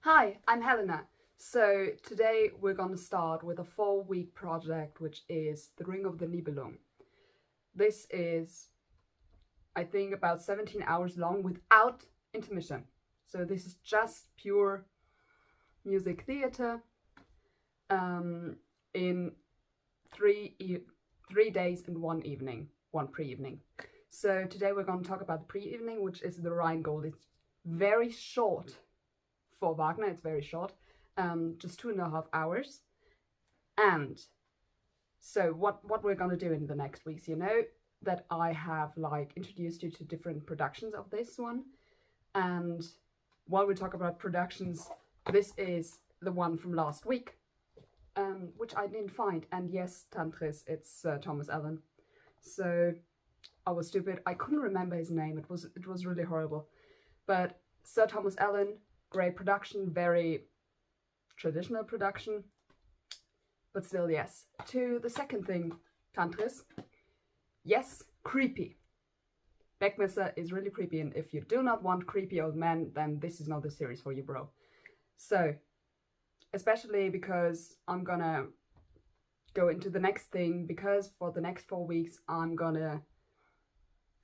Hi, I'm Helena. So today we're going to start with a 4-week project, which is the Ring of the Nibelung. This is, I think, about 17 hours long without intermission. So this is just pure music theater in three days and one evening, one pre-evening. So today we're going to talk about the pre-evening, which is the Rhinegold. It's very short. For Wagner, it's very short, just 2.5 hours. And so what we're gonna do in the next weeks, you know that I have like introduced you to different productions of this one. And while we talk about productions, this is the one from last week, which I didn't find. And yes, Tantris, it's Thomas Allen. So I was stupid. I couldn't remember his name. It was really horrible. But Sir Thomas Allen, great production, very traditional production, but still, yes. To the second thing, Tantris, yes, creepy. Beckmesser is really creepy, and if you do not want creepy old men, then this is not the series for you, bro. So, especially because I'm gonna go into the next thing, because for the next 4 weeks, I'm gonna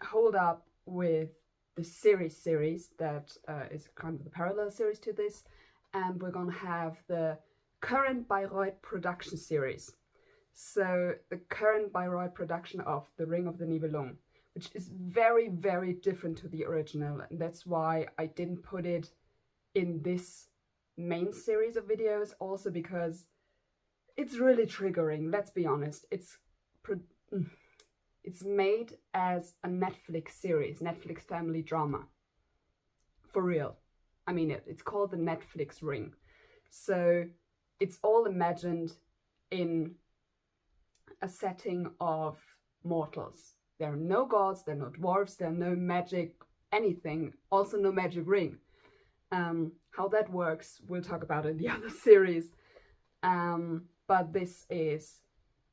hold up with the series that is kind of the parallel series to this, and we're gonna have the current Bayreuth production series. So the current Bayreuth production of the Ring of the Nibelung, which is very, very different to the original, and that's why I didn't put it in this main series of videos, also because it's really triggering, let's be honest. It's made as a Netflix series, Netflix family drama. For real. I mean, it's called the Netflix Ring. So it's all imagined in a setting of mortals. There are no gods, there are no dwarves, there are no magic anything, also no magic ring. How that works, we'll talk about in the other series. But this is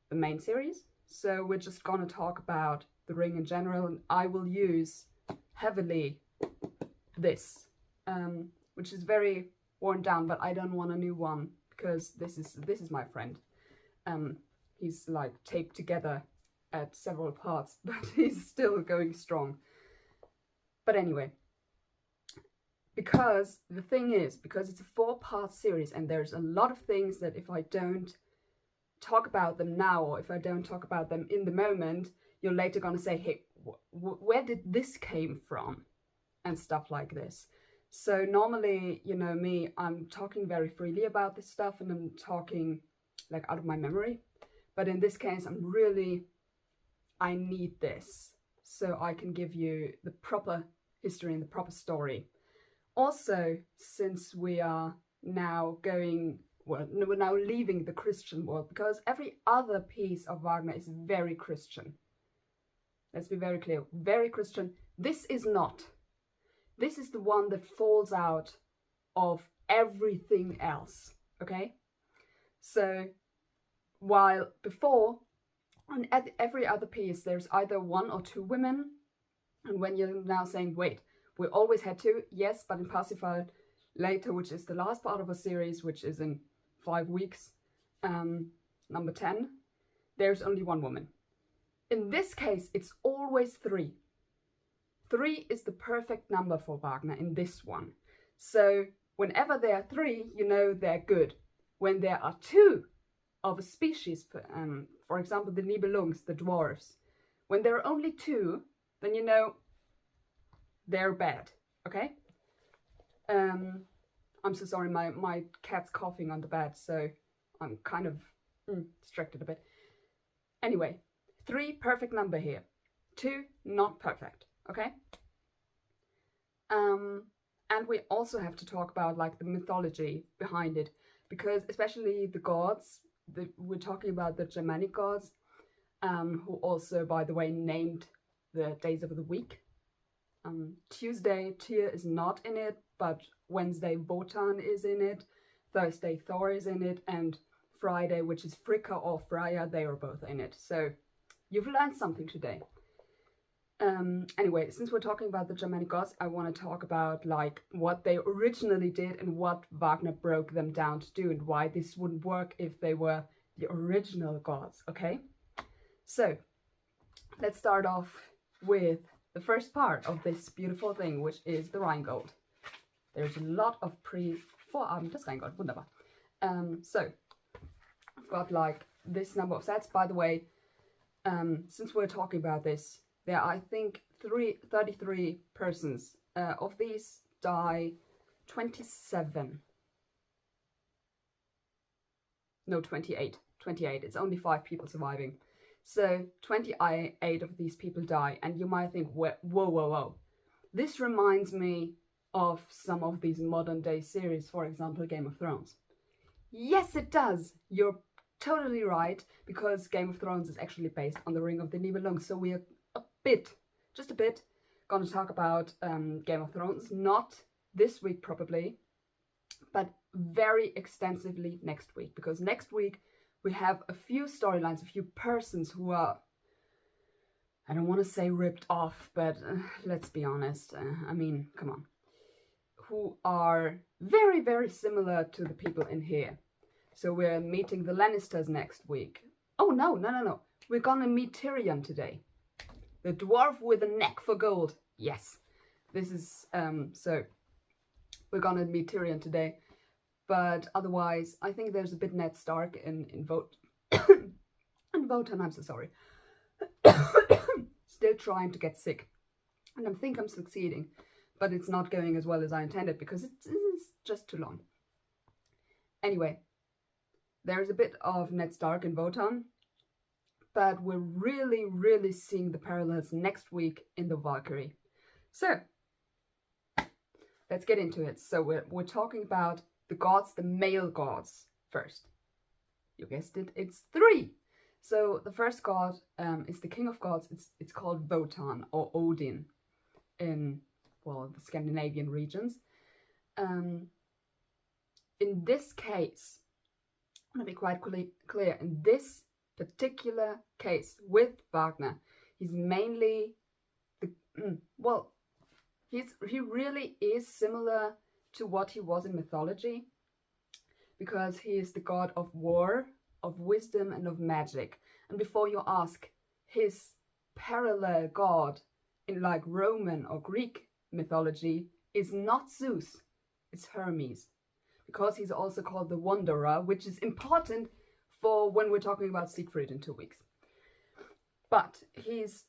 the main series. So we're just gonna talk about the ring in general, and I will use heavily this, which is very worn down, but I don't want a new one because this is my friend. He's like taped together at several parts, but he's still going strong. But anyway, because the thing is, because it's a 4-part series, and there's a lot of things that if I don't talk about them now, or if I don't talk about them in the moment, you're later gonna say, hey, where did this came from? And stuff like this. So normally, you know me, I'm talking very freely about this stuff, and I'm talking like out of my memory. But in this case, I need this so I can give you the proper history and the proper story. Also, since we are now we're now leaving the Christian world, because every other piece of Wagner is very Christian. Let's be very clear, very Christian. This is not. This is the one that falls out of everything else, okay? So, while before, on every other piece, there's either 1 or 2 women, and when you're now saying, wait, we always had 2, yes, but in Parsifal later, which is the last part of a series, which is in 5 weeks, number 10, there's only 1 woman. In this case, it's always 3. 3 is the perfect number for Wagner in this one. So whenever there are 3, you know they're good. When there are 2 of a species, for example, the Nibelungs, the dwarves, when there are only 2, then you know they're bad, okay? I'm so sorry, my cat's coughing on the bed, so I'm kind of distracted a bit. Anyway, 3, perfect number here. 2, not perfect, okay? And we also have to talk about like the mythology behind it, because especially the gods, we're talking about the Germanic gods, who also, by the way, named the days of the week. Tuesday, Tyr is not in it, but Wednesday, Wotan is in it, Thursday, Thor is in it, and Friday, which is Fricka or Freia, they are both in it. So you've learned something today. Anyway, since we're talking about the Germanic gods, I want to talk about like what they originally did and what Wagner broke them down to do and why this wouldn't work if they were the original gods, okay? So, let's start off with the first part of this beautiful thing, which is the Rhinegold. There's a lot of Vorabend des Rheingold, wunderbar. So, I've got like this number of sets. By the way, since we're talking about this, there are, I think, 33 persons. Of these die 27. No, 28. 28. It's only 5 people surviving. So 28 of these people die. And you might think, whoa, whoa, whoa. This reminds me of some of these modern day series, for example, Game of Thrones. Yes, it does. You're totally right, because Game of Thrones is actually based on the Ring of the Nibelungs. So we are just a bit, going to talk about Game of Thrones. Not this week probably, but very extensively next week. Because next week we have a few storylines, a few persons who are, I don't want to say ripped off, but let's be honest. I mean, come on. Who are very, very similar to the people in here. So we're meeting the Lannisters next week. Oh, no. We're gonna meet Tyrion today. The dwarf with a neck for gold. Yes. This is, so we're gonna meet Tyrion today. But otherwise, I think there's a bit Ned Stark in Wotan, I'm so sorry. Still trying to get sick. And I think I'm succeeding. But it's not going as well as I intended because it's just too long. Anyway, there's a bit of Ned Stark in Wotan. But we're really, really seeing the parallels next week in the Valkyrie. So, let's get into it. So we're talking about the gods, the male gods first. You guessed it, it's 3. So the first god is the king of gods. It's called Wotan or Odin in, well, the Scandinavian regions. In this case, I'm going to be quite clear, in this particular case with Wagner, he's mainly the, he really is similar to what he was in mythology, because he is the god of war, of wisdom, and of magic. And before you ask, his parallel god in like Roman or Greek mythology is not Zeus, it's Hermes, because he's also called the Wanderer, which is important for when we're talking about Siegfried in 2 weeks. But he's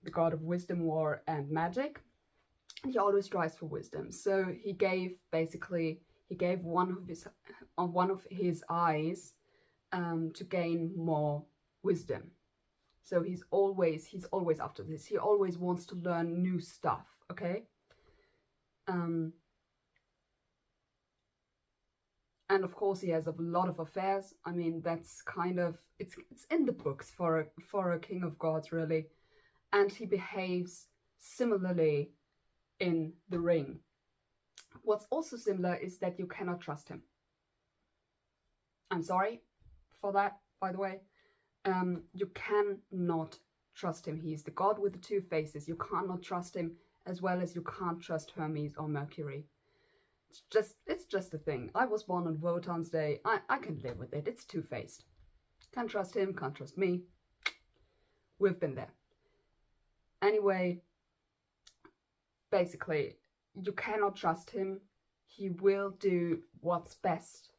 the god of wisdom, war, and magic. He always strives for wisdom. So he gave one of his eyes to gain more wisdom. So he's always after this. He always wants to learn new stuff. Okay. And of course he has a lot of affairs. I mean, that's kind of, it's in the books for a king of gods, really. And he behaves similarly in the ring. What's also similar is that you cannot trust him. I'm sorry for that, by the way. You cannot trust him. He's the god with the 2 faces. You cannot trust him, as well as you can't trust Hermes or Mercury. It's just a thing. I was born on Wotan's day. I can live with it. It's 2-faced. Can't trust him, can't trust me. We've been there. Anyway, basically, you cannot trust him. He will do what's best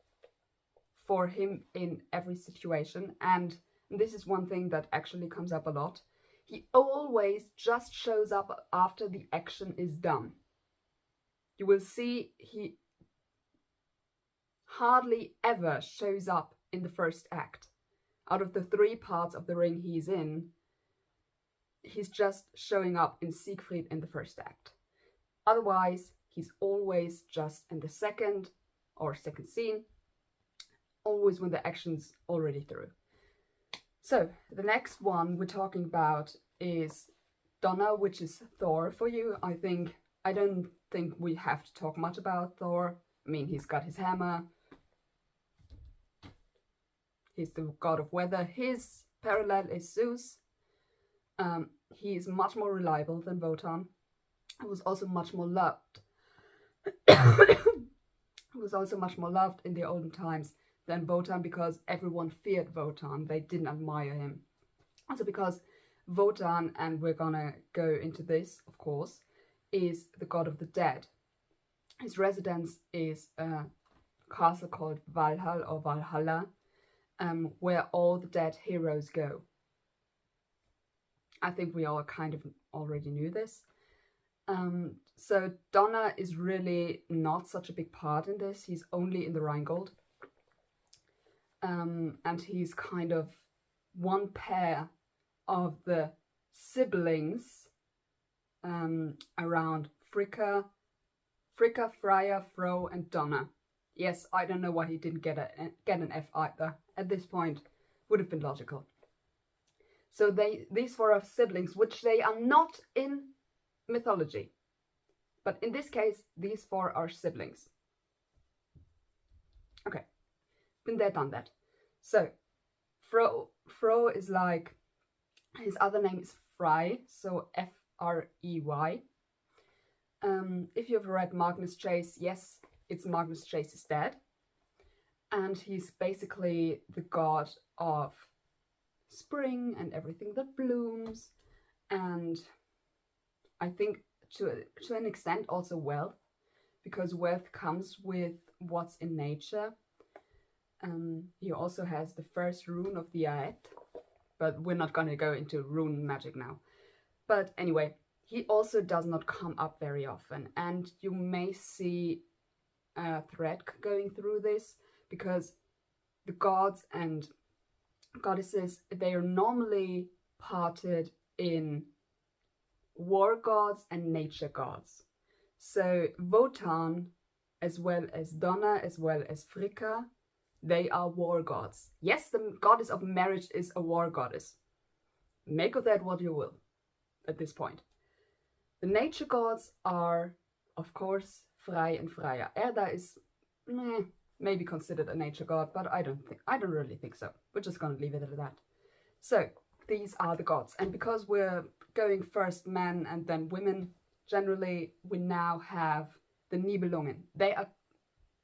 for him in every situation. And this is one thing that actually comes up a lot. He always just shows up after the action is done. You will see he hardly ever shows up in the first act. Out of the 3 parts of the ring he's in, he's just showing up in Siegfried in the first act. Otherwise, he's always just in the second scene, always when the action's already through. So, the next one we're talking about is Donner, which is Thor for you. I don't think we have to talk much about Thor. I mean, he's got his hammer. He's the god of weather. His parallel is Zeus. he is much more reliable than Wotan. He was also much more loved. He was also much more loved in the olden times than Wotan, because everyone feared Wotan. They didn't admire him. Also because Wotan, and we're gonna go into this, of course, is the god of the dead. His residence is a castle called Valhall or Valhalla, where all the dead heroes go. I think we all kind of already knew this. So Donner is really not such a big part in this. He's only in the Rhinegold. And he's kind of one pair of the siblings around Fricka, Freia, Froh and Donner. Yes, I don't know why he didn't get an F either. At this point, would have been logical. So these four are siblings, which they are not in mythology. But in this case, these four are siblings. Okay, been there, done that. So, Froh is like, his other name is Frey, so F-R-E-Y. If you've read Magnus Chase, yes, it's Magnus Chase's dad. And he's basically the god of spring and everything that blooms, and I think to an extent also wealth, because wealth comes with what's in nature. He also has the first rune of the Aet, but we're not going to go into rune magic now. But anyway, he also does not come up very often, and you may see a thread going through this, because the gods and goddesses, they are normally parted in war gods and nature gods. So Wotan, as well as Donner, as well as Fricka, they are war gods. Yes, the goddess of marriage is a war goddess. Make of that what you will at this point. The nature gods are, of course, Frey and Freia. Erda is maybe considered a nature god, but I don't really think so. We're just gonna leave it at that. So these are the gods, and because we're going first men and then women, generally we now have the Nibelungen. They're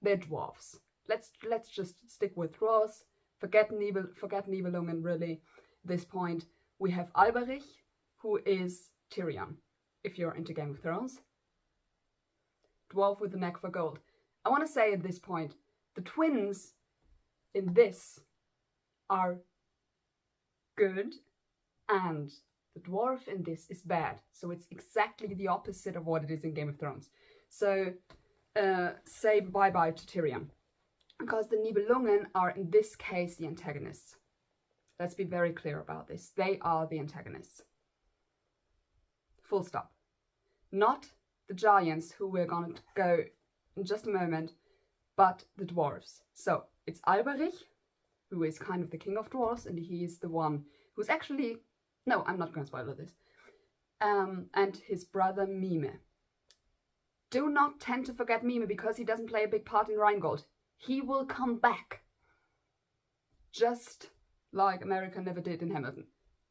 dwarves. Let's just stick with dwarves. Forget Nibelungen really. At this point, we have Alberich, who is Tyrion, if you're into Game of Thrones. Dwarf with a neck for gold. I want to say at this point, the twins in this are good, and the dwarf in this is bad. So it's exactly the opposite of what it is in Game of Thrones. So say bye-bye to Tyrion, because the Nibelungen are in this case the antagonists. Let's be very clear about this. They are the antagonists. Full stop. Not the giants, who we're going to go in just a moment, but the dwarves. So it's Alberich, who is kind of the king of dwarves, and he is the one who's actually... No, I'm not going to spoil this. And his brother Mime. Do not tend to forget Mime, because he doesn't play a big part in Rhinegold. He will come back. Just like America never did in Hamilton.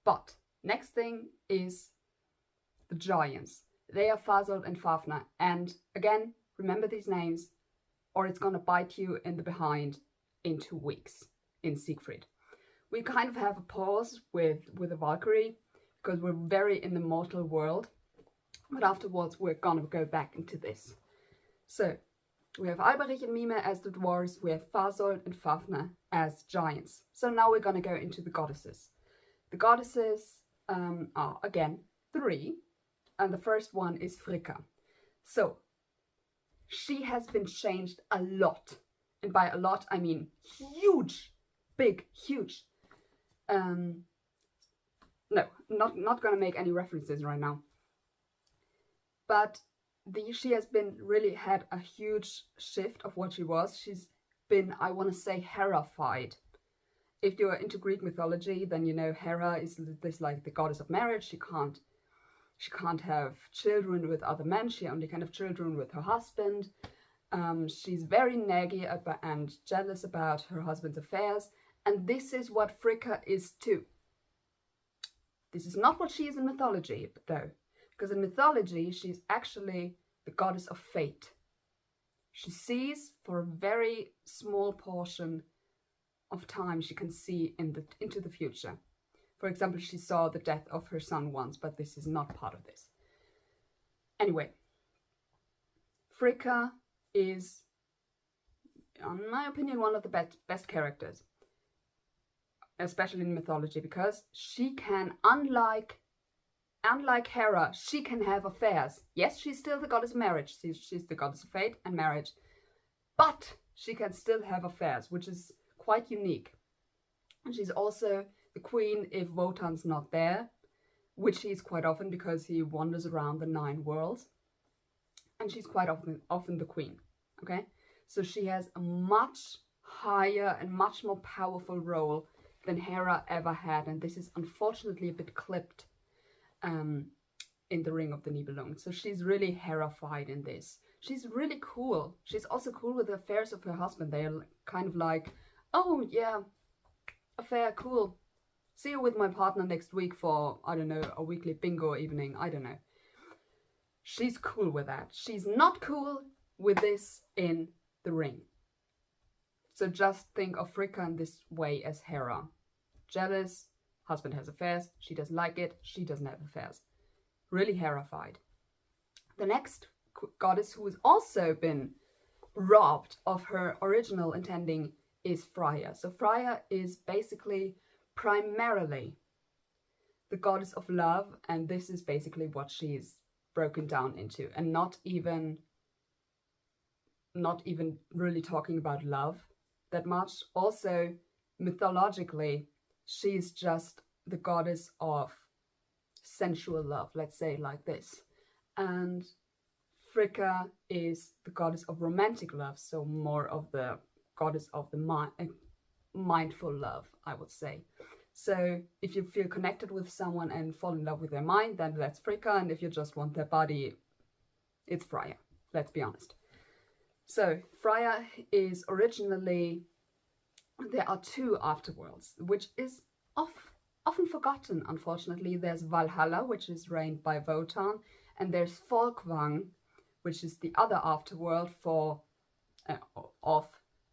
But next thing is the giants. They are Fasold and Fafner. And again, remember these names, or it's gonna bite you in the behind in 2 weeks in Siegfried. We kind of have a pause with the Valkyrie, because we're very in the mortal world. But afterwards, we're gonna go back into this. So, we have Alberich and Mime as the dwarves, we have Fasold and Fafner as giants. So now we're gonna go into the goddesses. The goddesses are, again, 3. And the first one is Fricka. So, she has been changed a lot. And by a lot, I mean huge. Big, huge. No, not gonna make any references right now. But she has been really had a huge shift of what she was. She's been, I want to say, Hera-fied. If you're into Greek mythology, then you know Hera is this like the goddess of marriage. She can't have children with other men. She only can have children with her husband. She's very naggy and jealous about her husband's affairs. And this is what Fricka is too. This is not what she is in mythology, though, because in mythology she's actually the goddess of fate. She sees for a very small portion of time she can see into the future. For example, she saw the death of her son once, but this is not part of this. Anyway, Fricka is, in my opinion, one of the best characters, especially in mythology, because she can, unlike Hera, she can have affairs. Yes, she's still the goddess of marriage. She's the goddess of fate and marriage, but she can still have affairs, which is quite unique. And she's also the queen if Wotan's not there, which he is quite often because he wanders around the 9 worlds. And she's quite often the queen, okay? So she has a much higher and much more powerful role than Hera ever had. And this is unfortunately a bit clipped in the Ring of the Nibelungs. So she's really Hera-fied in this. She's really cool. She's also cool with the affairs of her husband. They're kind of like, oh yeah, affair, cool. See you with my partner next week for, I don't know, a weekly bingo evening. I don't know. She's cool with that. She's not cool with this in the ring. So just think of Fricka in this way as Hera. Jealous, husband has affairs, she doesn't like it, she doesn't have affairs. Really Hera-fied. The next goddess who has also been robbed of her original intending is Freia. So Freia is basically primarily the goddess of love, and this is basically what she's broken down into, and not even really talking about love that much. Also, mythologically, she's just the goddess of sensual love, let's say like this. And Fricka is the goddess of romantic love, so more of the goddess of the mindful love, I would say. So if you feel connected with someone and fall in love with their mind, then that's Fricka, and if you just want their body, it's Freia, let's be honest. So Freia is originally, there are 2 afterworlds, which is often forgotten, unfortunately. There's Valhalla, which is reigned by Wotan, and there's Folkwang, which is the other afterworld of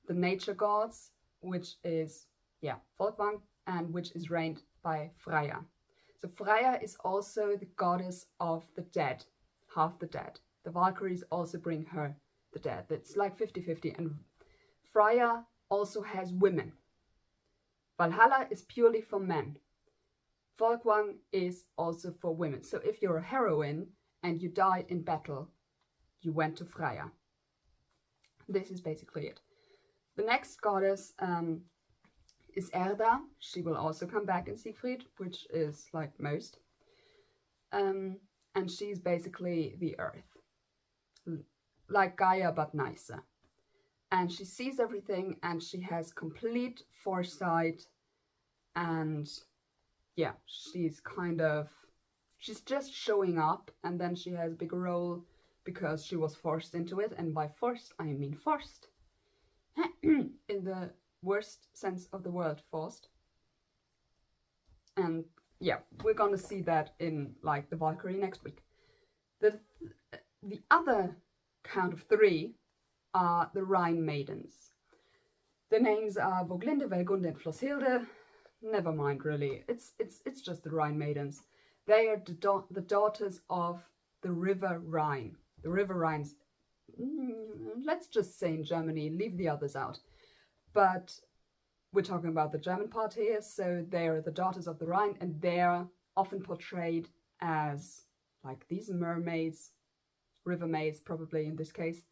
the nature gods, which is, Folkwang, and which is reigned by Freia. So Freia is also the goddess of the dead, half the dead. The Valkyries also bring her the dead. It's like 50-50, and Freia also has women. Valhalla is purely for men. Folkwang is also for women. So if you're a heroine and you died in battle, you went to Freia. This is basically it. The next goddess is Erda. She will also come back in Siegfried, which is like most. And she's basically the earth. Like Gaia, but nicer. And she sees everything, and she has complete foresight, and yeah, she's just showing up, and then she has a big role because she was forced into it, and by forced, I mean forced. In the worst sense of the word, forced. And yeah, we're gonna see that in like the Valkyrie next week. The other count of 3 are the Rhine maidens. The names are Woglinde, Welgunde, and Flosshilde. Never mind, really. It's just the Rhine maidens. They are the daughters of the river Rhine. The river Rhine's, let's just say in Germany, leave the others out. But we're talking about the German part here, so they are the daughters of the Rhine, and they're often portrayed as like these mermaids, river maids probably in this case.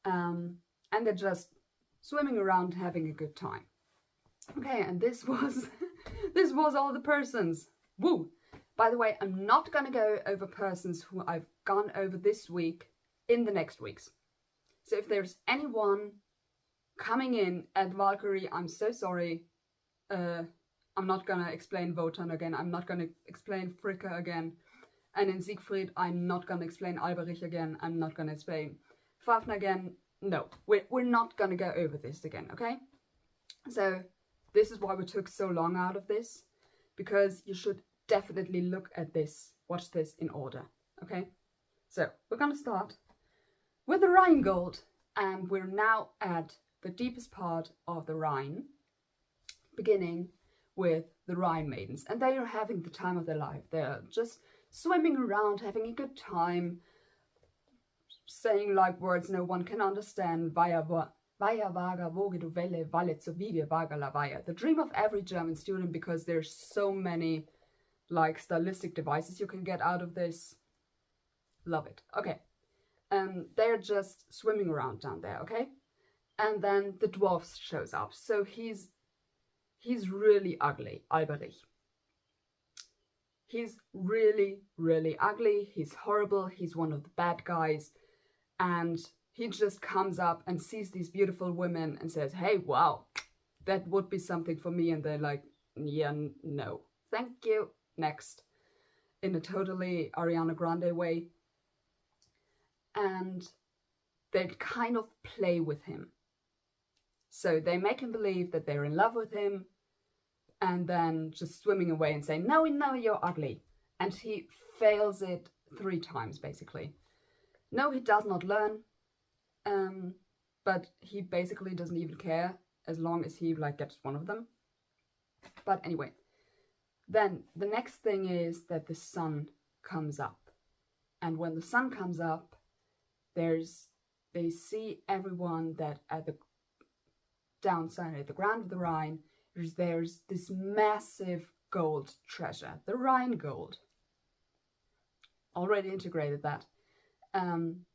And they're just swimming around having a good time. Okay, and this was all the persons. Woo! By the way, I'm not gonna go over persons who I've gone over this week in the next weeks. So if there's anyone coming in at Valkyrie, I'm so sorry. I'm not gonna explain Wotan again. I'm not gonna explain Fricka again. And in Siegfried, I'm not gonna explain Alberich again. I'm not gonna explain Fafner again. No, we're not gonna go over this again, okay? So this is why we took so long out of this, because you should definitely look at this, watch this in order, okay? So we're gonna start with the Rhinegold, and we're now at the deepest part of the Rhine, beginning with the Rhine maidens, and they are having the time of their life. They're just swimming around, having a good time, saying like words no one can understand. Vaya vaga voge du Welle, valle zur Vive vaga la vaya. The dream of every German student, because there's so many like stylistic devices you can get out of this. Love it. Okay. They're just swimming around down there, okay? And then the dwarf shows up. So he's really ugly, Alberich. He's really, really ugly. He's horrible. He's one of the bad guys. And he just comes up and sees these beautiful women and says, hey, wow, that would be something for me. And they're like, yeah, no, thank you. Next. In a totally Ariana Grande way. And they kind of play with him. So they make him believe that they're in love with him, and then just swimming away and saying, no, you're ugly. And he fails it 3 times, basically. No, he does not learn, but he basically doesn't even care as long as he like gets one of them. But anyway, then the next thing is that the sun comes up. And when the sun comes up, they see everyone that at the downside, at the ground of the Rhine, there's this massive gold treasure, the Rhinegold. Already integrated that.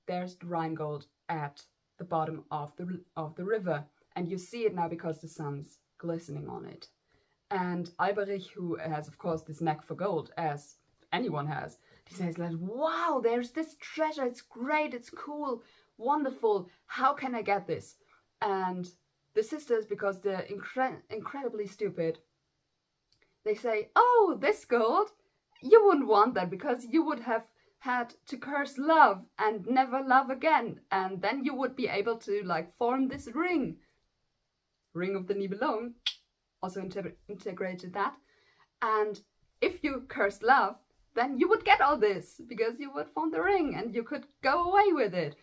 There's the Rhinegold at the bottom of the river, and you see it now because the sun's glistening on it. And Alberich, who has of course this knack for gold, as anyone has, he says like, wow, there's this treasure, it's great, it's cool, wonderful, how can I get this? And the sisters, because they're incredibly stupid, they say, oh, this gold, you wouldn't want that because you would have had to curse love and never love again, and then you would be able to like form this ring of the Nibelung, also integrated that, and if you cursed love, then you would get all this, because you would form the ring and you could go away with it.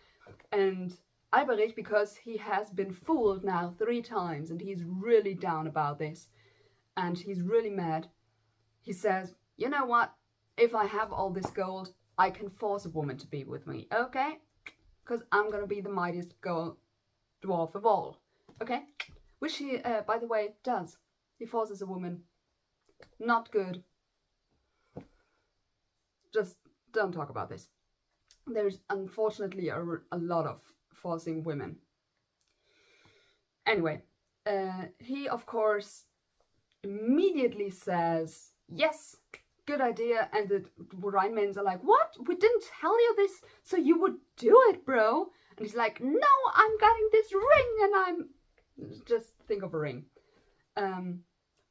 And Alberich, because he has been fooled now 3 times and he's really down about this and he's really mad, he says, you know what, if I have all this gold, I can force a woman to be with me, okay? Because I'm gonna be the mightiest dwarf of all, okay? Which he, by the way, does. He forces a woman. Not good. Just don't talk about this. There's unfortunately a lot of forcing women. Anyway, he of course immediately says, yes, good idea. And the Rhine maidens are like, what? We didn't tell you this, so you would do it, bro. And he's like, no, I'm getting this ring and I'm... Just think of a ring.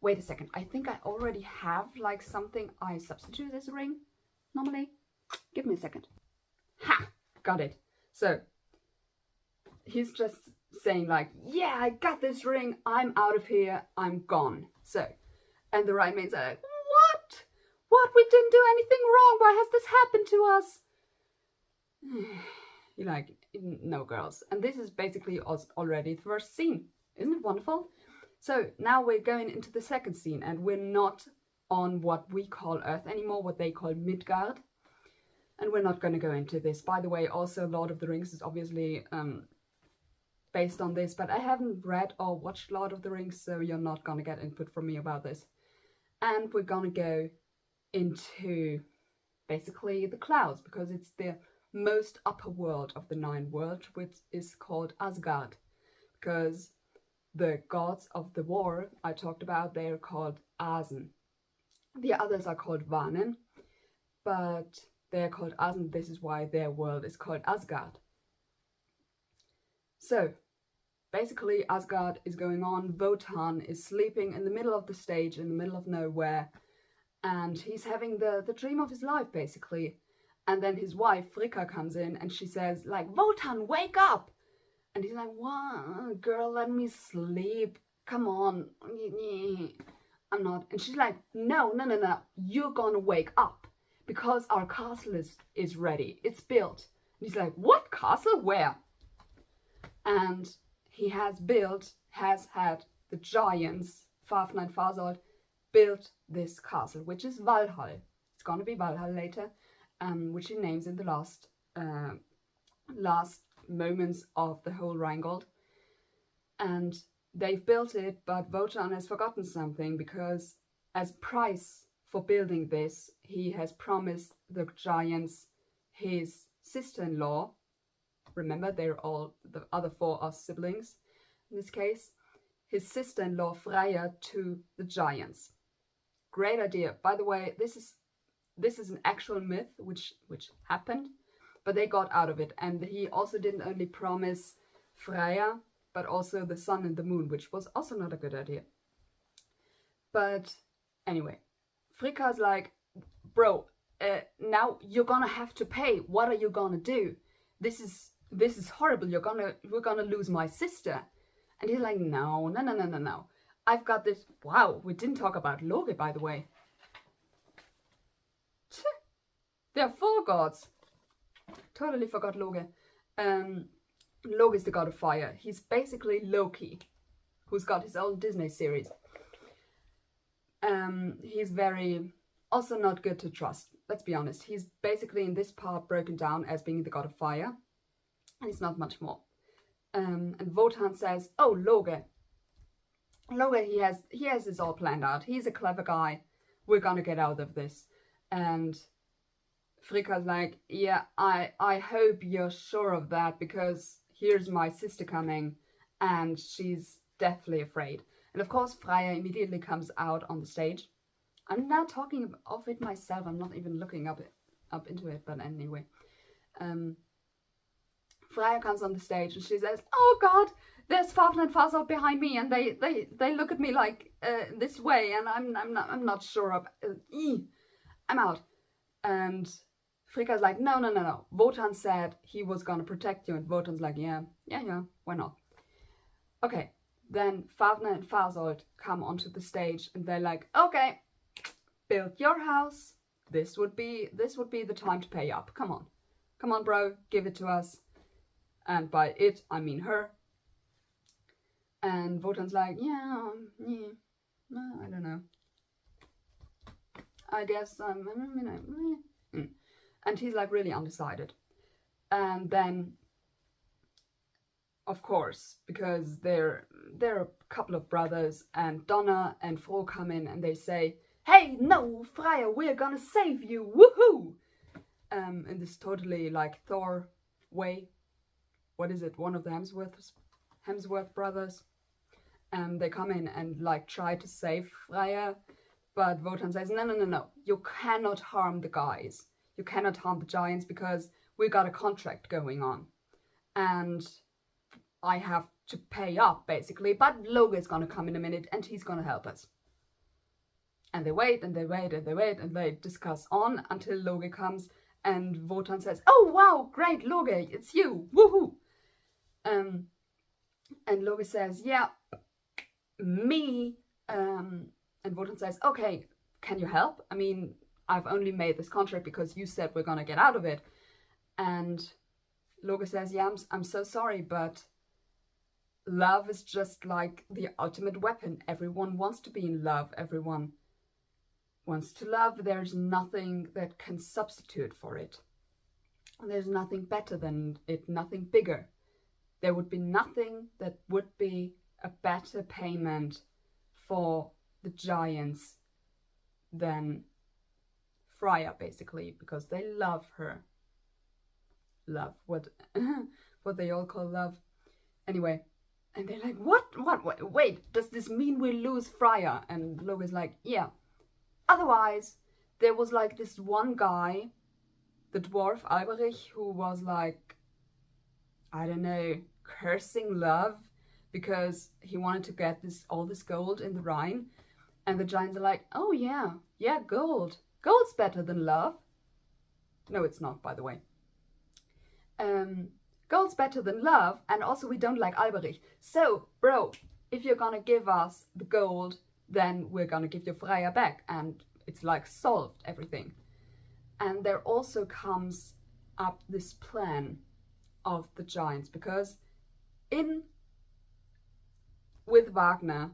Wait a second. I think I already have like something I substitute as a ring normally. Give me a second. Ha! Got it. So he's just saying like, yeah, I got this ring. I'm out of here. I'm gone. So, and the Rhine maidens are like, what? What? We didn't do anything wrong. Why has this happened to us? You're like, no, girls. And this is basically already the first scene. Isn't it wonderful? So now we're going into the second scene, and we're not on what we call Earth anymore, what they call Midgard. And we're not going to go into this. By the way, also Lord of the Rings is obviously based on this, but I haven't read or watched Lord of the Rings, so you're not going to get input from me about this. And we're going to go into basically the clouds, because it's the most upper world of the 9 worlds, which is called Asgard. Because the gods of the war I talked about, they're called Asen. The others are called Vanen, but they're called Asen. This is why their world is called Asgard. So, basically Asgard is going on. Wotan is sleeping in the middle of the stage, in the middle of nowhere, and he's having the dream of his life, basically. And then his wife, Fricka, comes in and she says, like, Wotan, wake up! And he's like, what? Girl, let me sleep. Come on. I'm not. And she's like, no, no, no, no, you're gonna wake up because our castle is ready. It's built. And he's like, what castle? Where? And he has had the giants, Fafnir and Fasold, built this castle, which is Valhall. It's gonna be Valhall later, which he names in the last moments of the whole Rhinegold. And they've built it, but Wotan has forgotten something, because as price for building this, he has promised the giants his sister-in-law. Remember, they're all, the other 4 are siblings in this case. His sister-in-law Freia to the giants. Great idea. By the way, this is an actual myth which happened, but they got out of it. And he also didn't only promise Freia, but also the sun and the moon, which was also not a good idea. But anyway, Fricka's like, bro, now you're gonna have to pay. What are you gonna do? This is horrible. We're gonna lose my sister. And he's like, no. I've got this. Wow, we didn't talk about Loge, by the way. There are 4 gods. Totally forgot Loge. Loge is the god of fire. He's basically Loki, who's got his own Disney series. He's very, also not good to trust. Let's be honest. He's basically in this part broken down as being the god of fire. And he's not much more. And Wotan says, oh, Loge. Loge, he has this all planned out. He's a clever guy. We're gonna get out of this. And Fricka's like, yeah, I hope you're sure of that, because here's my sister coming and she's deathly afraid. And of course, Freia immediately comes out on the stage. I'm now talking of it myself. I'm not even looking up into it, but anyway. Freia comes on the stage and she says, oh God, there's Fafnir and Fasold behind me, and they look at me like this way, and I'm not sure of. I'm out. And Fricka's like, no. Wotan said he was gonna protect you, and Wotan's like, yeah, why not? Okay, then Fafnir and Fasold come onto the stage, and they're like, okay, build your house. This would be the time to pay up. Come on, bro, give it to us. And by it, I mean her. And Wotan's like, yeah, I don't know. I guess, and he's like really undecided. And then, of course, because they're a couple of brothers, and Donner and Froh come in and they say, hey, no, Freia, we're gonna save you, woohoo! In this totally like Thor way. What is it? One of the Hemsworth brothers. They come in and like try to save Freia, but Wotan says, no. You cannot harm the guys. You cannot harm the giants, because we got a contract going on, and I have to pay up basically. But Loge is gonna come in a minute, and he's gonna help us. And they wait and they wait and they wait and they discuss on until Loge comes, and Wotan says, oh wow, great, Loge, it's you, woohoo! And Loge says, yeah, me. And Wotan says, okay, can you help? I mean, I've only made this contract because you said we're gonna get out of it. And Loge says, yeah, I'm so sorry, but love is just like the ultimate weapon. Everyone wants to be in love. Everyone wants to love. There's nothing that can substitute for it. There's nothing better than it, nothing bigger. There would be nothing that would be a better payment for the giants than Freia, basically, because they love her. Love, what they all call love. Anyway, and they're like, what, wait, does this mean we lose Freia? And Loge's like, yeah. Otherwise, there was like this one guy, the dwarf Alberich, who was like, I don't know, cursing love because he wanted to get all this gold in the Rhine. And the giants are like, oh yeah, gold. Gold's better than love. No, it's not, by the way. Gold's better than love, and also we don't like Alberich. So, bro, if you're gonna give us the gold, then we're gonna give you Freia back, and it's like solved everything. And there also comes up this plan of the giants, because with Wagner,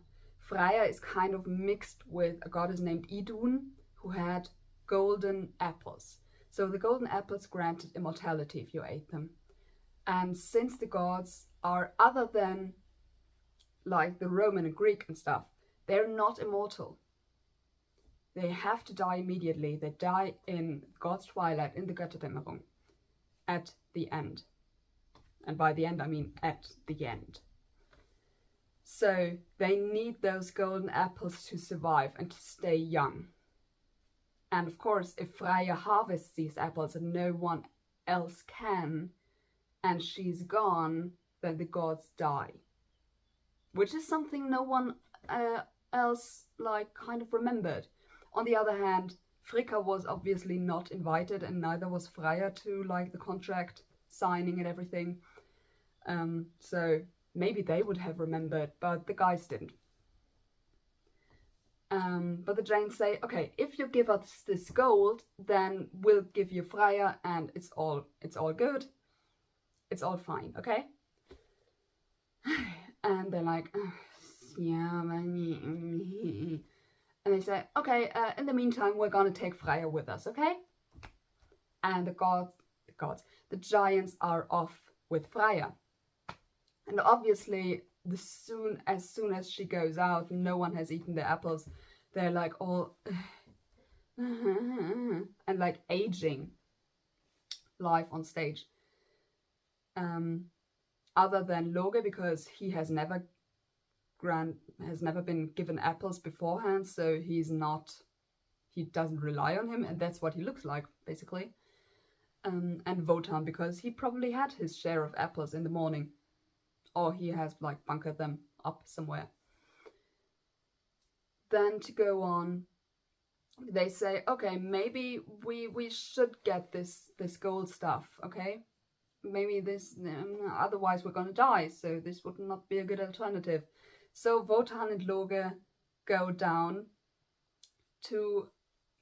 Freia is kind of mixed with a goddess named Idun, who had golden apples. So the golden apples granted immortality if you ate them. And since the gods are other than like the Roman and Greek and stuff, they're not immortal. They have to die immediately. They die in God's twilight, in the Götterdämmerung, at the end. And by the end, I mean at the end. So they need those golden apples to survive and to stay young. And of course, if Freya harvests these apples and no one else can, and she's gone, then the gods die. Which is something no one else like kind of remembered. On the other hand, Fricka was obviously not invited, and neither was Freya to like the contract signing and everything. So maybe they would have remembered, but the guys didn't. But the giants say, okay, if you give us this gold, then we'll give you Freya, and it's all good. It's all fine, okay? And they're like, yeah, and they say, okay, in the meantime, we're gonna take Freya with us, okay? And the giants are off with Freya. And obviously, as soon as she goes out, no one has eaten the apples. They're like all and like aging live on stage. Other than Loge, because he has never been given apples beforehand, so he doesn't rely on him, and that's what he looks like basically. And Wotan, because he probably had his share of apples in the morning. Or he has like bunkered them up somewhere. Then to go on, they say, okay, maybe we should get this gold stuff, okay? Maybe this, otherwise we're gonna die, so this would not be a good alternative. So Wotan and Loge go down to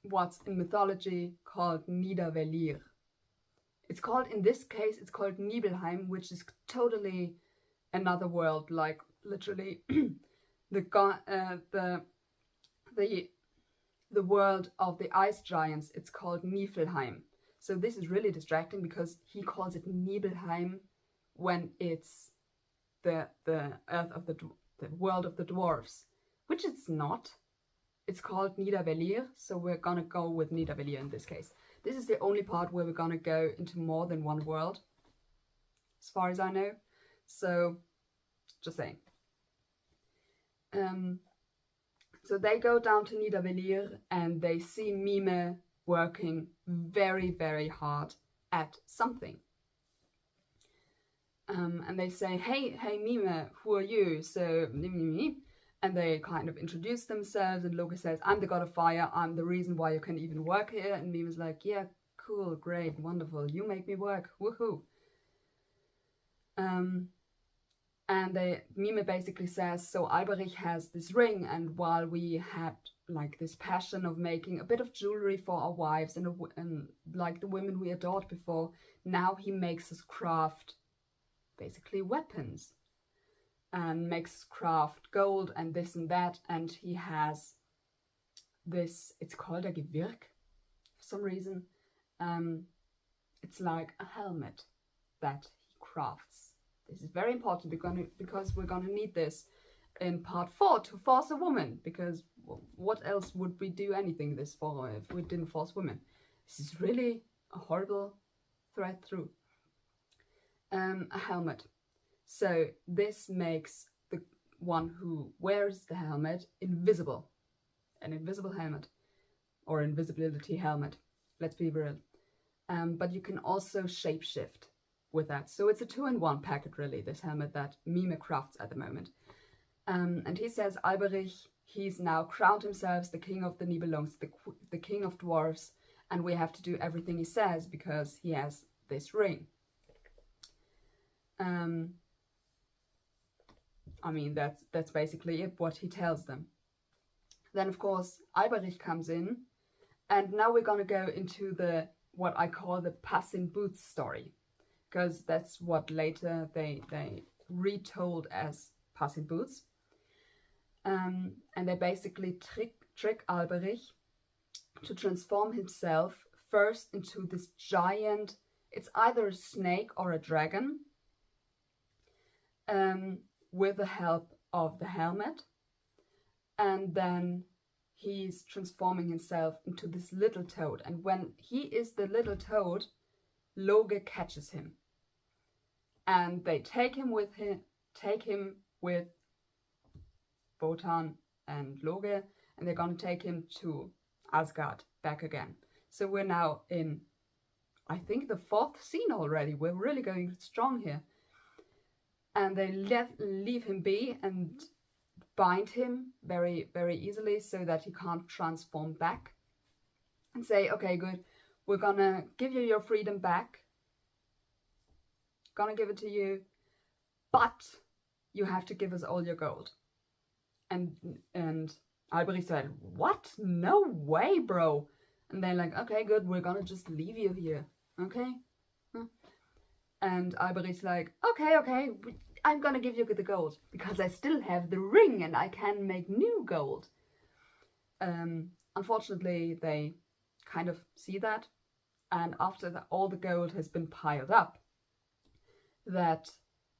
what's in mythology called Nidavellir. It's called, in this case, it's called Nibelheim, which is totally another world, like literally the world of the ice giants. It's called Niflheim. So this is really distracting because he calls it Nibelheim when it's the earth of the world of the dwarves, which it's not. It's called Nidavellir, so we're gonna go with Nidavellir in this case. This is the only part where we're gonna go into more than one world, as far as I know. So, just saying. So they go down to Nidavellir and they see Mime working very, very hard at something. And they say, hey Mime, who are you? So, and they kind of introduce themselves, and Loge says, I'm the god of fire, I'm the reason why you can even work here. And Mime's like, yeah, cool, great, wonderful, you make me work, woohoo. And Mime basically says, so Alberich has this ring, and while we had like this passion of making a bit of jewelry for our wives and like the women we adored before, now he makes us craft basically weapons and makes us craft gold and this and that, and he has this, it's called a Gewirk for some reason. It's like a helmet that he crafts. This is very important because we're gonna need this in part 4 to force a woman, because what else would we do anything this for if we didn't force women? This is really a horrible thread through. A helmet. So this makes the one who wears the helmet invisible. An invisible helmet. Or invisibility helmet. Let's be real. But you can also shapeshift with that. So it's a 2-in-1 packet really, this helmet that Mime crafts at the moment. And he says Alberich, he's now crowned himself the king of the Nibelungs, the king of dwarves, and we have to do everything he says because he has this ring. I mean, that's basically it, what he tells them. Then of course Alberich comes in, and now we're gonna go into the what I call the passing boots story, because that's what later they retold as passing boots. And they basically trick Alberich to transform himself first into this giant, it's either a snake or a dragon, with the help of the helmet. And then he's transforming himself into this little toad. And when he is the little toad, Loge catches him. And they take him with Wotan and Loge, and they're gonna take him to Asgard back again. So we're now in, I think, the 4th scene already. We're really going strong here. And they leave him be and bind him very, very easily so that he can't transform back. And say, okay, good, we're gonna give you your freedom back. Gonna give it to you, but you have to give us all your gold. And Alberich said, what? No way, bro. And they're like, okay, good, we're gonna just leave you here, okay? Huh? And Alberich's like, okay, I'm gonna give you the gold, because I still have the ring and I can make new gold. Unfortunately, they kind of see that, and after all the gold has been piled up, that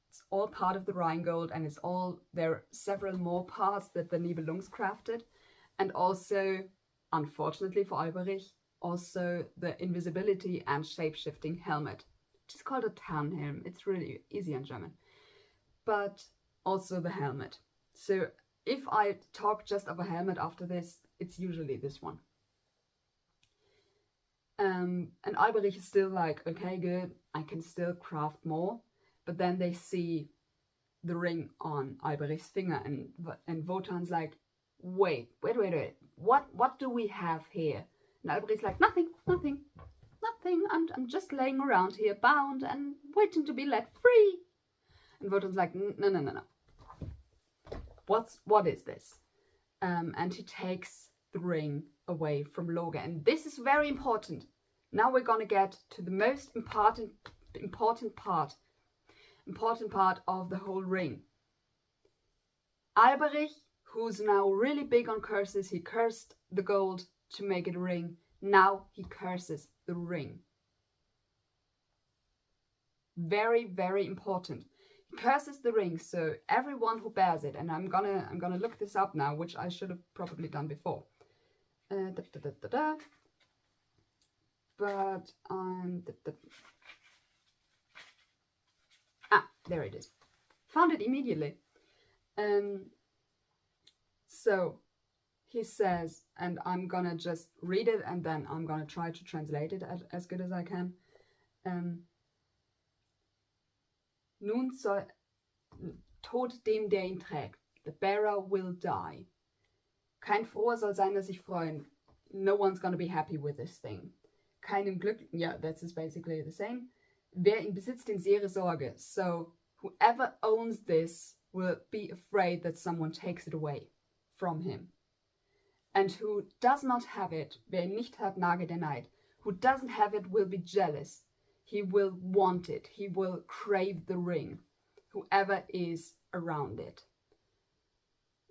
it's all part of the Rhinegold, and it's all, there are several more parts that the Nibelungs crafted, and also, unfortunately for Alberich, also the invisibility and shape-shifting helmet, which is called a Tarnhelm. It's really easy in German. But also the helmet. So if I talk just of a helmet after this, it's usually this one. And Alberich is still like, okay, good, I can still craft more. But then they see the ring on Alberich's finger, and Wotan's like, wait, what do we have here? And Alberich's like, nothing, I'm just laying around here bound and waiting to be let free. And Wotan's like, no. What is this? And he takes the ring away from Loge. And this is very important. Now we're gonna get to the most important part of the whole ring. Alberich, who's now really big on curses, he cursed the gold to make it a ring. Now he curses the ring. Very, very important. He curses the ring, so everyone who bears it, and I'm gonna look this up now, which I should have probably done before. But there it is. Found it immediately. So he says, and I'm gonna just read it and then I'm gonna try to translate it as good as I can. Nun soll Tod dem, der ihn trägt. The bearer will die. Kein Froher soll sein, der sich freuen. No one's gonna be happy with this thing. Keinem Glück, yeah, that's basically the same. Wer ihn besitzt, den sehre Sorge. So whoever owns this will be afraid that someone takes it away from him. And who does not have it, wer ihn nicht hat, nage der Neid. Who doesn't have it will be jealous. He will want it. He will crave the ring. Whoever is around it.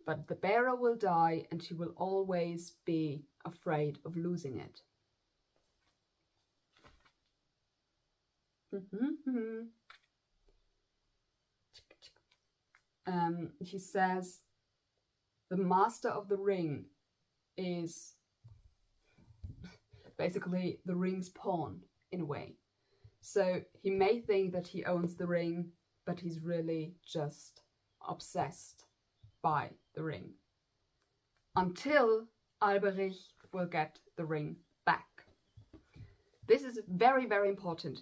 But the bearer will die, and he will always be afraid of losing it. He says the master of the ring is basically the ring's pawn in a way. So he may think that he owns the ring, but he's really just obsessed by the ring. Until Alberich will get the ring back. This is very, very important.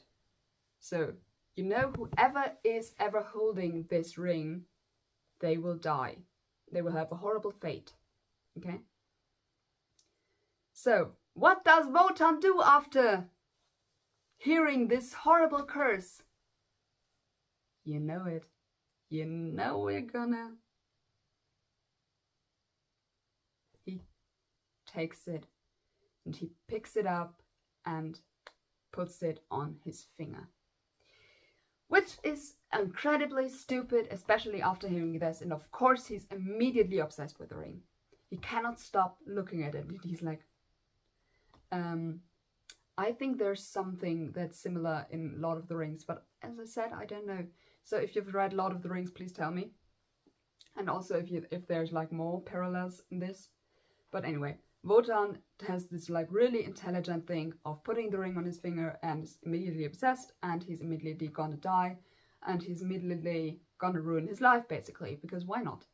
So, you know, whoever is ever holding this ring, they will die. They will have a horrible fate. Okay? So, what does Wotan do after hearing this horrible curse? You know it. You know we're gonna... He takes it and he picks it up and puts it on his finger. Which is incredibly stupid, especially after hearing this. And of course, he's immediately obsessed with the ring. He cannot stop looking at it. He's like, I think there's something that's similar in Lord of the Rings, but as I said, I don't know. So if you've read Lord of the Rings, please tell me. And also if there's like more parallels in this. But anyway, Wotan has this like really intelligent thing of putting the ring on his finger and is immediately obsessed, and he's immediately gonna die, and he's immediately gonna ruin his life basically, because why not?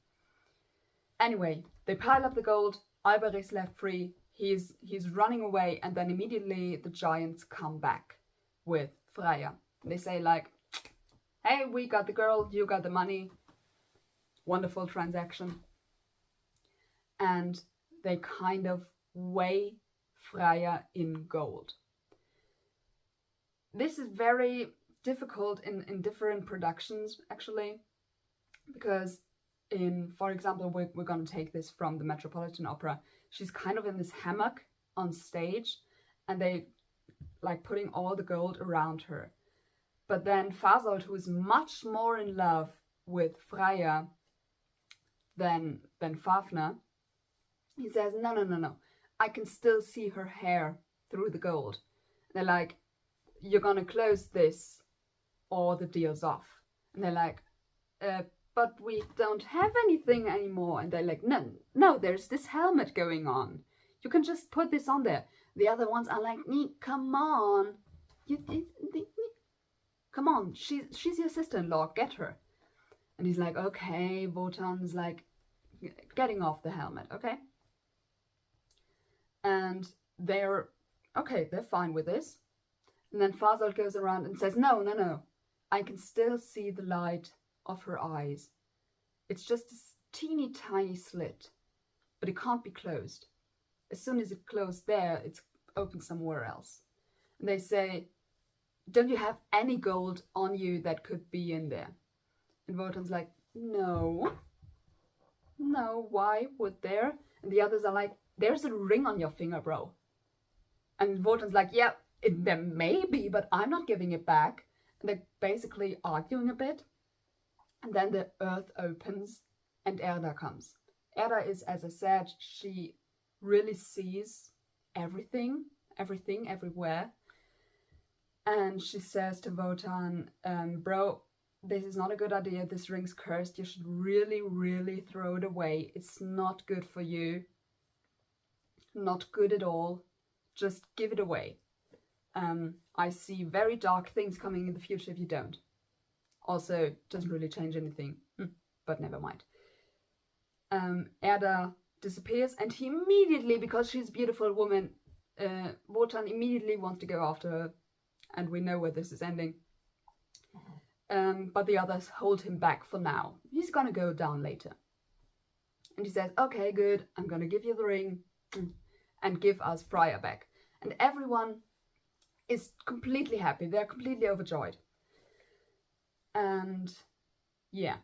Anyway, they pile up the gold, Alberich's left free, he's running away, and then immediately the giants come back with Freia. They say like, hey, we got the girl, you got the money. Wonderful transaction. And they kind of weigh Freia in gold. This is very difficult in different productions, actually, because for example, we're going to take this from the Metropolitan Opera. She's kind of in this hammock on stage, and they like putting all the gold around her. But then Fasold, who is much more in love with Freia than Fafner, he says, no, I can still see her hair through the gold. And they're like, you're gonna close this or the deal's off. And they're like, but we don't have anything anymore. And they're like, no, there's this helmet going on. You can just put this on there. The other ones are like, come on. Come on, she's your sister-in-law, get her. And he's like, okay, Wotan's like getting off the helmet, okay? And they're fine with this. And then Fasold goes around and says, no, I can still see the light of her eyes. It's just this teeny tiny slit, but it can't be closed. As soon as it's closed there, it's open somewhere else. And they say, don't you have any gold on you that could be in there? And Wotan's like, no, why would there? And the others are like, there's a ring on your finger, bro. And Wotan's like, yeah, there may be, but I'm not giving it back. And they're basically arguing a bit. And then the earth opens and Erda comes. Erda is, as I said, she really sees everything, everywhere. And she says to Wotan, bro, this is not a good idea. This ring's cursed. You should really, really throw it away. It's not good for you. Not good at all. Just give it away. I see very dark things coming in the future if you don't. Also, doesn't really change anything. But never mind. Erda disappears, and he immediately, because she's a beautiful woman, Wotan immediately wants to go after her. And we know where this is ending. But the others hold him back for now. He's gonna go down later. And he says, okay, good, I'm gonna give you the ring and give us Freia back. And everyone is completely happy. They're completely overjoyed. And yeah.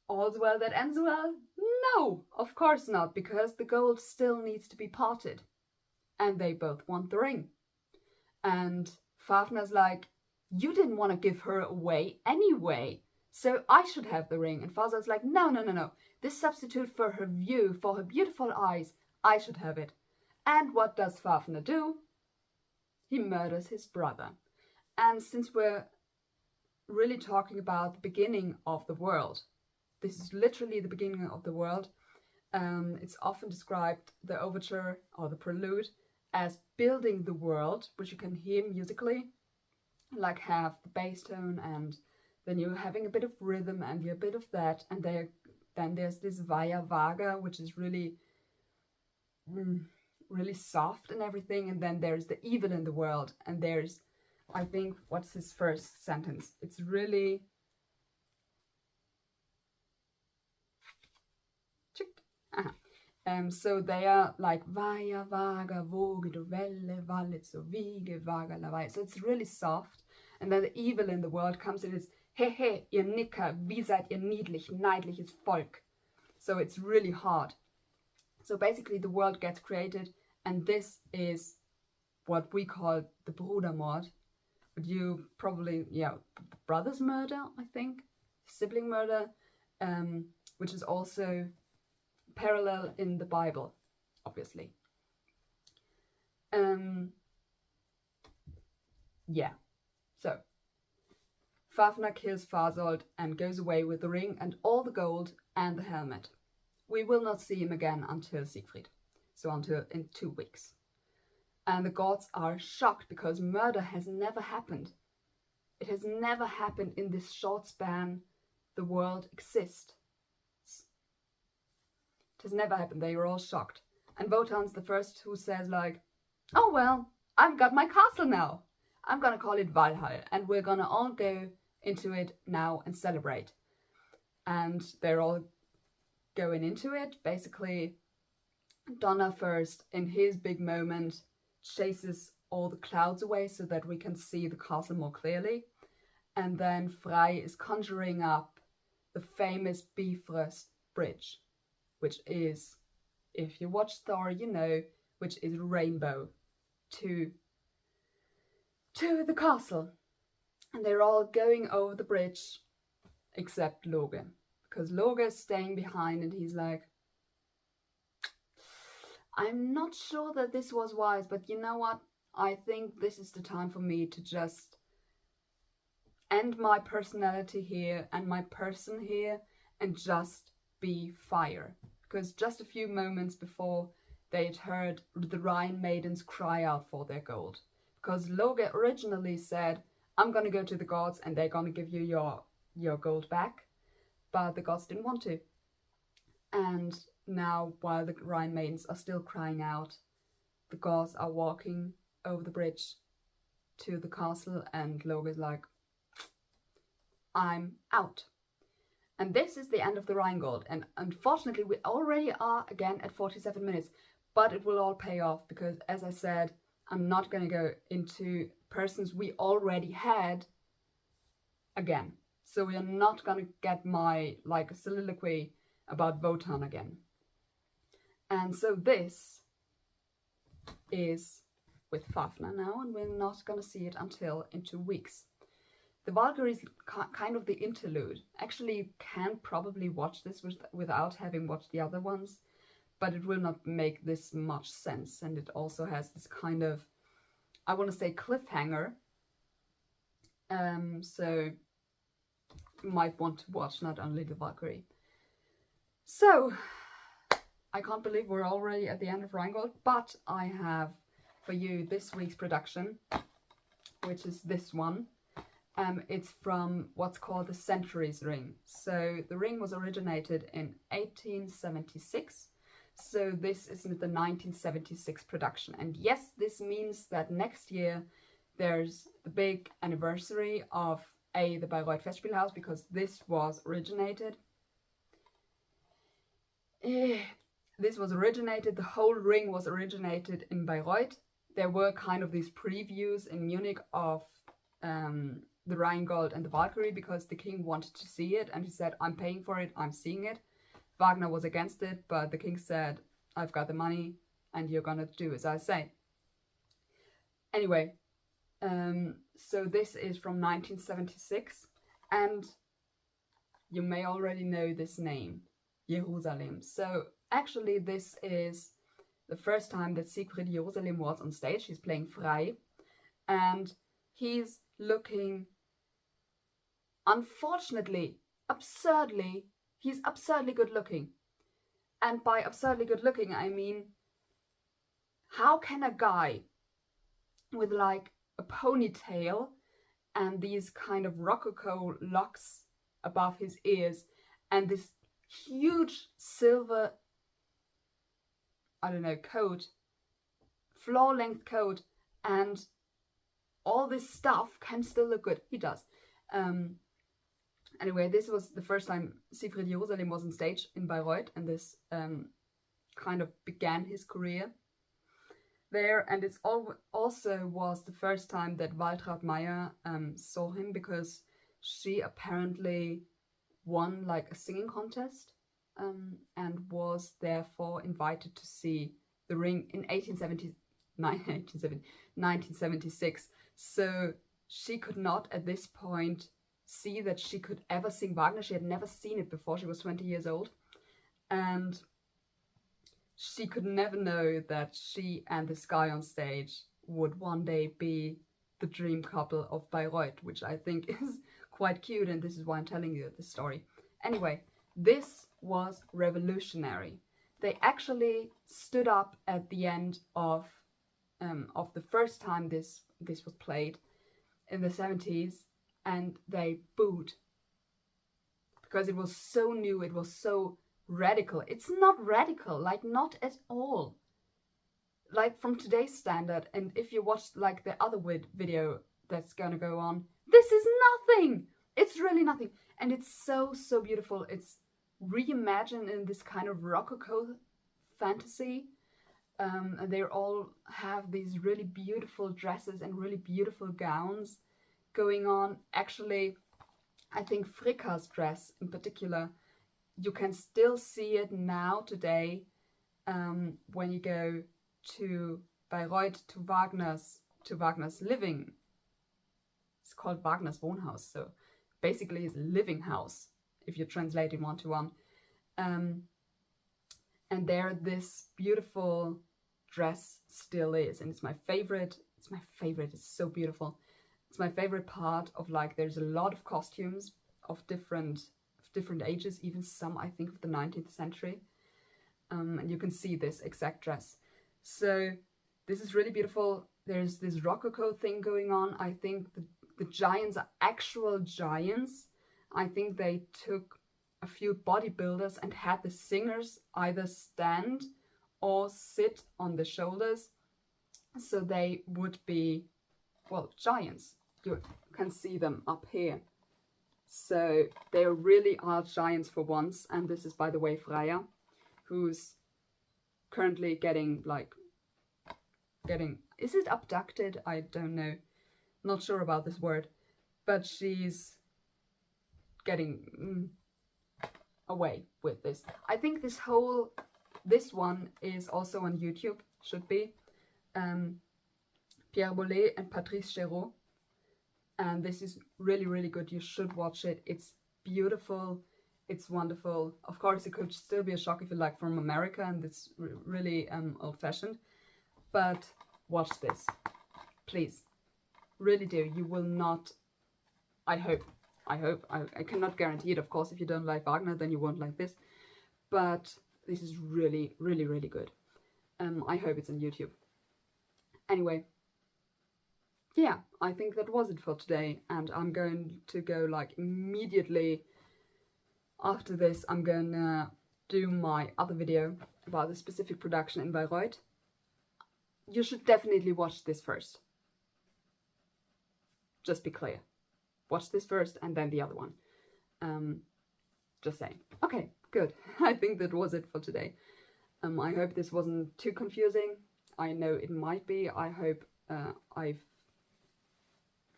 All's well that ends well? No, of course not, because the gold still needs to be parted. And they both want the ring. And Fafner's like, you didn't want to give her away anyway, so I should have the ring. And Fasold's like, no. This substitute for her view, for her beautiful eyes, I should have it. And what does Fafner do? He murders his brother. And since we're really talking about the beginning of the world, this is literally the beginning of the world, it's often described, the overture or the prelude, as building the world, which you can hear musically, like have the bass tone, and then you're having a bit of rhythm and you're a bit of that, and then there's this via vaga, which is really really soft and everything, and then there's the evil in the world, and there's, I think, what's his first sentence? It's really so they are like Vaja, Vaga, Voge, du Welle, Wallet, so Wiege, Vaga, Lavai. So it's really soft. And then the evil in the world comes in, it's Hehe, ihr Nicker, wie seid ihr niedlich, neidliches Volk. So it's really hard. So basically the world gets created, and this is what we call the Brudermord. But you probably, yeah, brother's murder, I think, sibling murder, which is also parallel in the Bible, obviously. Yeah, so Fafner kills Fasold and goes away with the ring and all the gold and the helmet. We will not see him again until Siegfried, so until in 2 weeks. And the gods are shocked because murder has never happened. It has never happened in this short span the world exists. It has never happened. They are all shocked. And Wotan's the first who says like, oh well, I've got my castle now. I'm gonna call it Valhall, and we're gonna all go into it now and celebrate. And they're all going into it. Basically, Donner first, in his big moment, chases all the clouds away so that we can see the castle more clearly. And then Frey is conjuring up the famous Bifrost Bridge, which is, if you watch Thor, you know, which is rainbow to the castle. And they're all going over the bridge except Loge, because Loge is staying behind and he's like, I'm not sure that this was wise, but you know what? I think this is the time for me to just end my personality here and my person here and just be fire. Because just a few moments before, they'd heard the Rhine maidens cry out for their gold. Because Loge originally said, I'm going to go to the gods and they're going to give you your gold back. But the gods didn't want to. And now, while the Rhine maidens are still crying out, the gods are walking over the bridge to the castle, and Loge is like, I'm out. And this is the end of the Rhinegold. And unfortunately, we already are again at 47 minutes. But it will all pay off because, as I said, I'm not going to go into persons we already had again. So we are not going to get my, like, soliloquy about Wotan again. And so this is with Fafner now, and we're not going to see it until in 2 weeks. The Valkyrie is kind of the interlude. Actually, you can probably watch this without having watched the other ones, but it will not make this much sense. And it also has this kind of, I want to say, cliffhanger. So you might want to watch not only the Valkyrie. So, I can't believe we're already at the end of Rhinegold, but I have for you this week's production, which is this one. It's from what's called the Centuries Ring. So the ring was originated in 1876. So this is the 1976 production. And yes, this means that next year there's the big anniversary of the Bayreuth Festspielhaus, because this was originated. The whole ring was originated in Bayreuth. There were kind of these previews in Munich of the Rhinegold and the Valkyrie, because the king wanted to see it and he said, I'm paying for it, I'm seeing it. Wagner was against it, but the king said, I've got the money and you're gonna do as I say. Anyway, so this is from 1976, and you may already know this name, Jerusalem. So actually this is the first time that Siegfried Jerusalem was on stage. He's playing Frey, and he's looking, unfortunately, he's absurdly good looking. And by absurdly good looking, I mean, how can a guy with like a ponytail and these kind of rococo locks above his ears and this huge silver, I don't know, coat, floor-length coat, and all this stuff can still look good? He does. Anyway, this was the first time Siegfried Jerusalem was on stage in Bayreuth, and this kind of began his career there. And it's also was the first time that Waltraud Meyer saw him, because she apparently won like a singing contest. and was therefore invited to see the ring in 1976. So she could not at this point see that she could ever sing Wagner. She had never seen it before. She was 20 years old. And she could never know that she and this guy on stage would one day be the dream couple of Bayreuth, which I think is quite cute, and this is why I'm telling you this story. Anyway, this was revolutionary. They actually stood up at the end of the first time this was played in the 70s, and they booed because it was so new, it was so radical. It's not radical, like not at all. Like from today's standard, and if you watch like the other video that's gonna go on, this is nothing. It's really nothing, and it's so beautiful. It's reimagined in this kind of rococo fantasy. And they all have these really beautiful dresses and really beautiful gowns going on. Actually, I think Fricka's dress in particular, you can still see it now today when you go to Bayreuth to Wagner's living. It's called Wagner's Wohnhaus, so basically his living house if you translate it one-to-one. And there this beautiful dress still is, and it's my favorite. It's my favorite. It's so beautiful. It's my favorite part of, like, there's a lot of costumes of different ages, even some I think of the 19th century. And you can see this exact dress. So this is really beautiful. There's this rococo thing going on. I think the giants are actual giants. I think they took a few bodybuilders and had the singers either stand or sit on the shoulders, so they would be, well, giants. You can see them up here. So they really are giants for once. And this is, by the way, Freia, who's currently getting, is it abducted? I don't know. Not sure about this word. But she's getting away with this. I think this one is also on YouTube, should be. Pierre Boulez and Patrice Chéreau. And this is really good. You should watch it. It's beautiful. It's wonderful. Of course, it could still be a shock if you like from America, and it's really old-fashioned. But watch this, please. Really do. You will not. I hope. I cannot guarantee it. Of course, if you don't like Wagner, then you won't like this. But this is really good. I hope it's on YouTube. Anyway. Yeah, I think that was it for today, and I'm going to go, like, immediately after this. I'm gonna do my other video about the specific production in Bayreuth. You should definitely watch this first. Just be clear. Watch this first and then the other one. Just saying. Okay, good. I think that was it for today. I hope this wasn't too confusing. I know it might be. I hope I've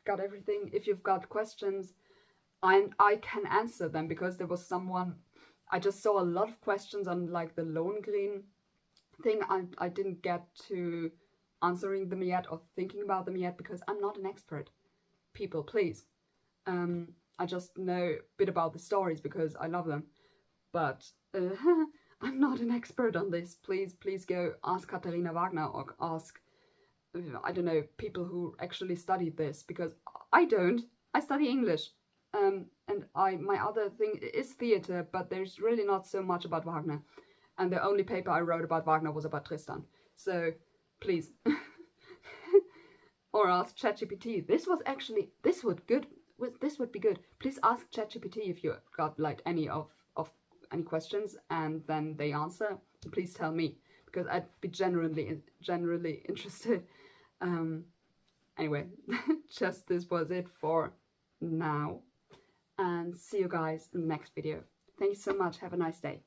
got everything. If you've got questions, I can answer them, because there was someone, I just saw a lot of questions on, like, the Lohengrin thing. I didn't get to answering them yet or thinking about them yet, because I'm not an expert. People, please. I just know a bit about the stories because I love them, but I'm not an expert on this. Please go ask Katharina Wagner, or ask, I don't know, people who actually studied this, because I don't. I study English, and my other thing is theatre, but there's really not so much about Wagner, and the only paper I wrote about Wagner was about Tristan. So please, or ask ChatGPT. This would be good. Please ask ChatGPT if you got, like, any any questions, and then they answer. Please tell me, because I'd be generally interested. Anyway, just this was it for now, and see you guys in the next video. Thank you so much. Have a nice day.